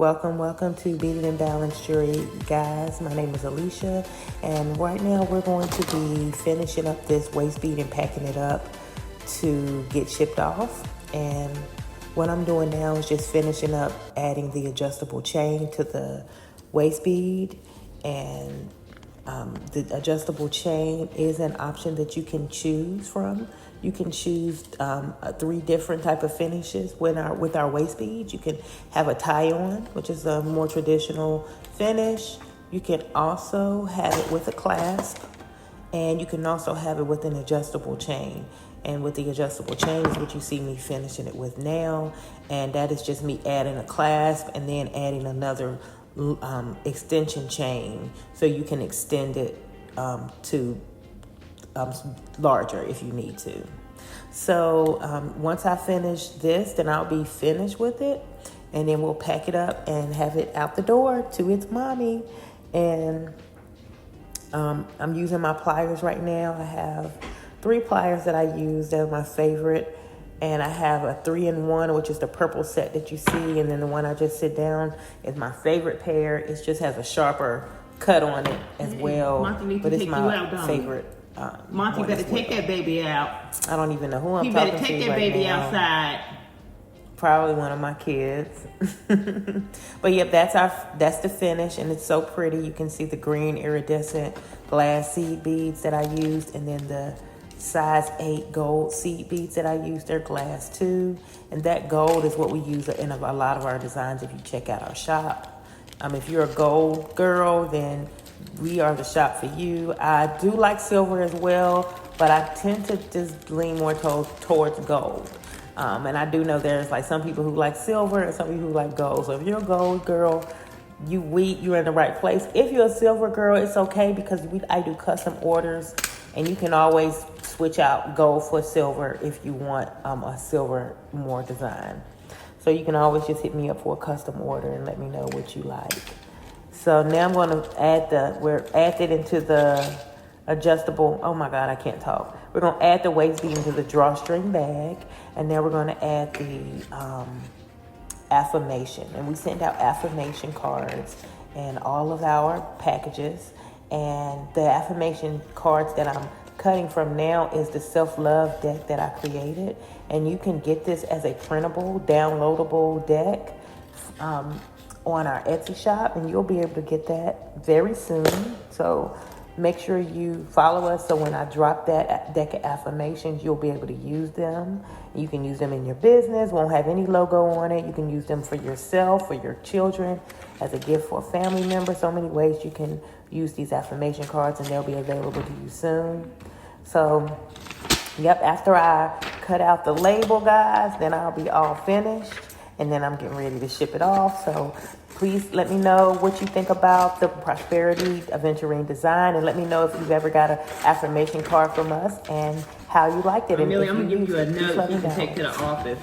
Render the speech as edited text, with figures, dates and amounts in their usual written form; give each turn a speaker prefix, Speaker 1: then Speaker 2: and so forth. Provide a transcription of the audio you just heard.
Speaker 1: Welcome to Beaded and Balanced Jewelry, guys. My name is Alicia, and right now we're going to be finishing up this waist bead and packing it up to get shipped off. And what I'm doing now is just finishing up adding the adjustable chain to the waist bead. And the adjustable chain is an option that you can choose from. You can choose 3 different type of finishes with our waist beads. You can have a tie-on, which is a more traditional finish. You can also have it with a clasp, and you can also have it with an adjustable chain. And with the adjustable chain is what you see me finishing it with now, and that is just me adding a clasp and then adding another extension chain, so you can extend it to larger if you need to. So once I finish this, then I'll be finished with it, and then we'll pack it up and have it out the door to its mommy. And I'm using my pliers right now. I have 3 pliers that I use. They're my favorite. And I have a 3-in-1, which is the purple set that you see. And then the one I just sit down is my favorite pair. It just has a sharper cut on it as well. But it's my favorite.
Speaker 2: Monty better take that baby out.
Speaker 1: I don't even know who I'm talking to.
Speaker 2: He better take that baby outside.
Speaker 1: Probably one of my kids. But yep, that's the finish, and it's so pretty. You can see the green iridescent glass seed beads that I used, and then the size 8 gold seed beads that I used. They're glass too, and that gold is what we use in a lot of our designs if you check out our shop. If you're a gold girl, then we are the shop for you. I do like silver as well, but I tend to just lean more towards gold. And I do know there's like some people who like silver and some people who like gold. So if you're a gold girl, you're in the right place. If you're a silver girl, it's okay, because I do custom orders, and you can always switch out gold for silver if you want a silver more design. So you can always just hit me up for a custom order and let me know what you like. So now I'm going to add it into the adjustable. Oh my God, I can't talk. We're going to add the waist bead into the drawstring bag, and then we're going to add the affirmation. And we send out affirmation cards in all of our packages. And the affirmation cards that I'm cutting from now is the self-love deck that I created. And you can get this as a printable, downloadable deck on our Etsy shop, and you'll be able to get that very soon. So make sure you follow us, so when I drop that deck of affirmations, you'll be able to use them. You can use them in your business. Won't have any logo on it. You can use them for yourself, for your children, as a gift for a family member. So many ways you can use these affirmation cards, and they'll be available to you soon. So yep, after I cut out the label, guys, then I'll be all finished, and then I'm getting ready to ship it off. So please let me know what you think about the Prosperity Aventurine design, and let me know if you've ever got an affirmation card from us and how you liked it.
Speaker 2: Amelia, I'm going to give you a note you can take to the office.